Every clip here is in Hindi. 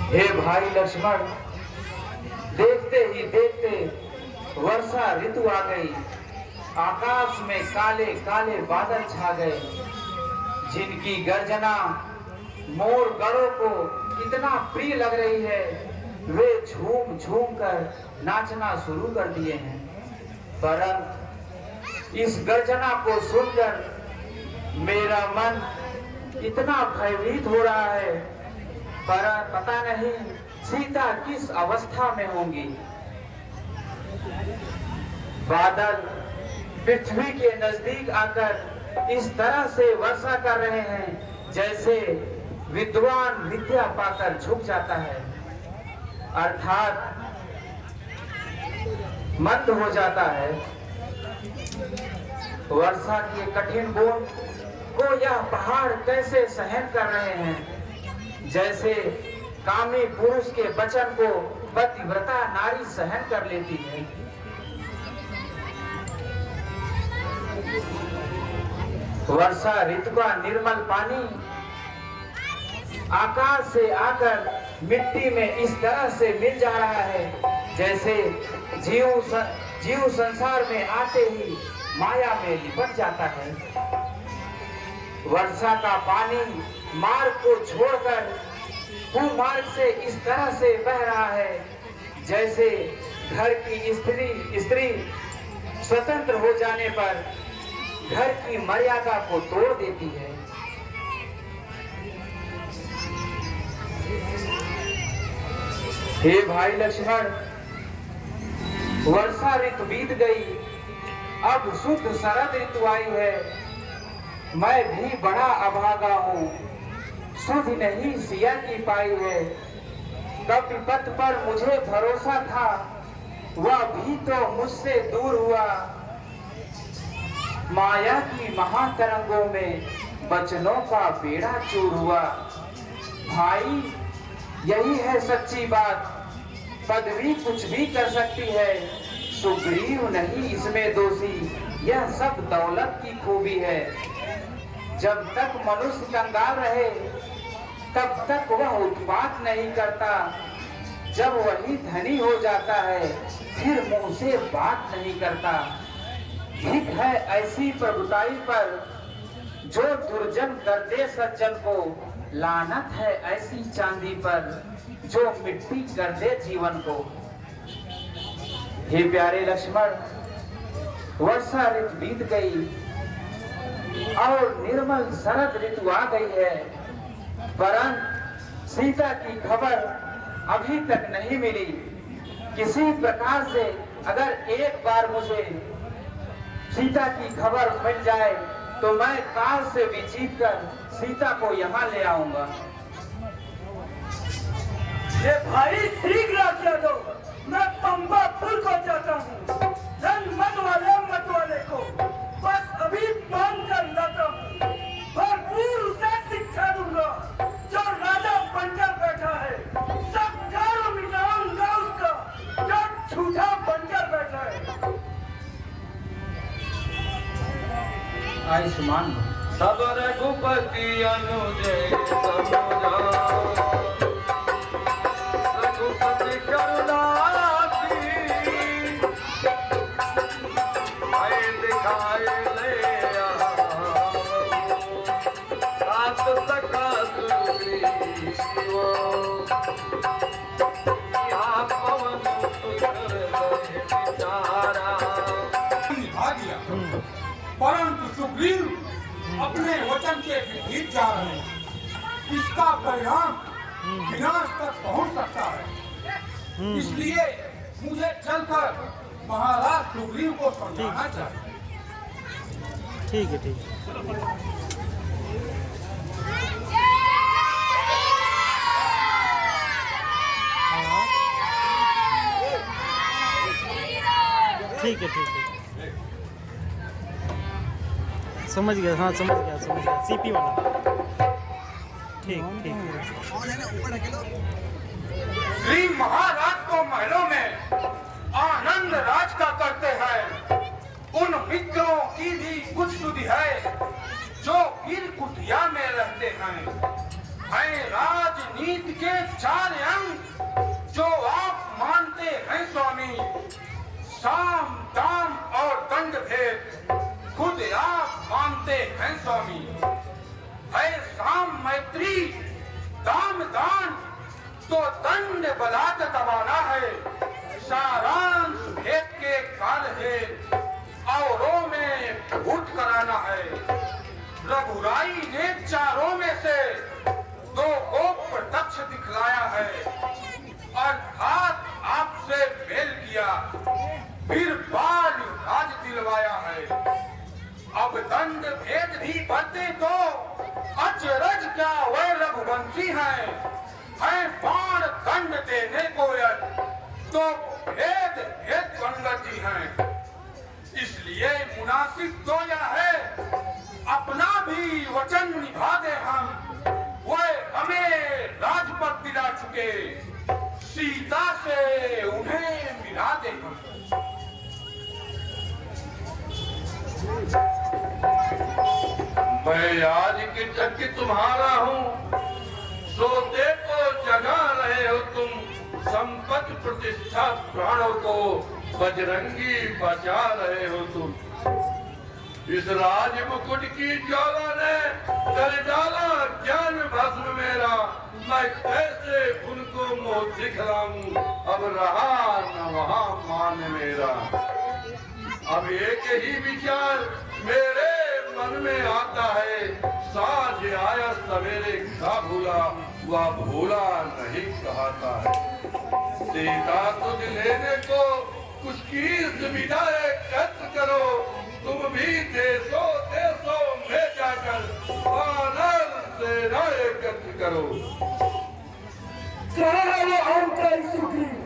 हे भाई लक्ष्मण, देखते ही देखते वर्षा ऋतु आ गई। आकाश में काले काले बादल छा गए, जिनकी गर्जना मोर गढ़ों को इतना प्रिय लग रही है, वे झूम झूम कर नाचना शुरू कर दिए हैं। परंतु इस गर्जना को सुनकर मेरा मन इतना भयभीत हो रहा है, पर पता नहीं सीता किस अवस्था में होंगी। बादल पृथ्वी के नजदीक आकर इस तरह से वर्षा कर रहे हैं जैसे विद्वान विद्या पाकर झुक जाता है, अर्थात मंद हो जाता है। वर्षा की कठिन बूंद को यह पहाड़ कैसे सहन कर रहे हैं, जैसे कामी पुरुष के वचन को पतिव्रता नारी सहन कर लेती है। वर्षा ऋतु का निर्मल पानी आकाश से आकर मिट्टी में इस तरह से मिल जा रहा है जैसे जीव संसार में आते ही माया में लिपट जाता है। वर्षा का पानी मार्ग को छोड़कर भूमार्ग से इस तरह से बह रहा है जैसे घर की स्त्री स्वतंत्र हो जाने पर घर की मर्यादा को तोड़ देती है। हे भाई लक्ष्मण, वर्षा ऋतु बीत गई, अब शुद्ध शरद ऋतु आई है। मैं भी बड़ा अभागा हूँ, सुध नहीं सिया की पाई है। कब विपत पर मुझे भरोसा था, वह भी तो मुझसे दूर हुआ। माया की महातरंगों में बचनों का बेड़ा चूर हुआ। भाई यही है सच्ची बात, पदवी कुछ भी कर सकती है, सुग्रीव नहीं इसमें दोषी, यह सब दौलत की खूबी है। जब तक मनुष्य कंगाल रहे तब तक वह उत्पात नहीं करता, जब वही धनी हो जाता है फिर मुंह से बात नहीं करता। धिक है ऐसी प्रभुताई पर जो दुर्जन कर दे सज्जन को, लानत है ऐसी चांदी पर जो मिट्टी कर दे जीवन को। हे प्यारे लक्ष्मण, वर्षा ऋतु बीत गई और निर्मल शरद ऋतु आ गई है, परंतु सीता की खबर अभी तक नहीं मिली। किसी प्रकार से अगर एक बार मुझे सीता की खबर मिल जाए तो मैं काल से भी जीत कर सीता को यहाँ ले आऊंगा। ये भाई शीघ्र आज्ञा दो, मैं पंबापुर को जाता हूँ। मत वाले को बस अभी मान कर लाता हूँ, भरपूर उसे शिक्षा दूंगा। जो राजा बनकर बैठा है सब चारों मिटाऊंगा उसका, जो झूठा बन आयुष्मान भव। सब रघुपति अनुजय समुझा, रघुपति करुणाति भय दिखाए ले सात सका सुग्रीव, यहाँ पवन सुत विचारा। निभा दिया, परंतु सुग्रीव अपने वचन के विपरीत जा रहे हैं। इसका परिणाम विनाश तक पहुंच सकता है। इसलिए मुझे चलकर महाराज सुग्रीव को समझाना चाहिए। ठीक है, ठीक है। ठीक है, ठीक है, समझ गया। हाँ, समझ गया सीपी वाला। ठीक ठीक। श्री महाराज को महलों में आनंद राज का करते हैं। उन मित्रों की भी कुछ सुधि है जो वीर कुटिया में रहते हैं। है राजनीति के 4 अंग जो आप मानते हैं स्वामी। साम दाम और दंड भेद खुद आप मानते हैं स्वामी। है साम मैत्री, दाम दान तो दंड बलात् दबाना है। सारांश भेद के काल है, औरों में भूत कराना है। रघुराई ने 4 में से 2 को प्रत्यक्ष दिखलाया है, अर्थात आपसे मेल किया, फिर बाल राज दिलवाया है। अब दंड भेद भी बढ़ते तो अचरज क्या वह रघुवंशी है बाण दंड देने को तो भेद भेद गंगती हैं। इसलिए मुनासिब तो यह है अपना भी वचन निभा दे हम। वह हमें राजपद दिला चुके, सीता से उन्हें मिला दे हम। मैं आज की तक तुम्हारा हूँ, सोते को जगा रहे हो तुम। संपत्ति प्रतिष्ठा प्राणों को बजरंगी बचा रहे हो तुम। इस राज मुकुट की ज्वाला ने कर डाला ज्ञान भस्म मेरा। मैं कैसे उनको मोह दिखलाऊं, अब रहा न वहाँ मान मेरा। अब एक ही विचार मेरे मन में आता है, साँझ आया सवेरे का भूला, वह भूला नहीं कहता है। सीता तुझ लेने को कुछ की सुविधा एकत्र करो, तुम भी देशों देशों में जाकर वानर सेना एकत्र करो। कहा है वो अहंकारी सुग्रीव,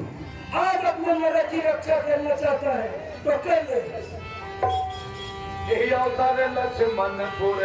आज अपने नगर की रक्षा करना चाहता है तो कर ले। यही अवसर लक्ष्मण पुर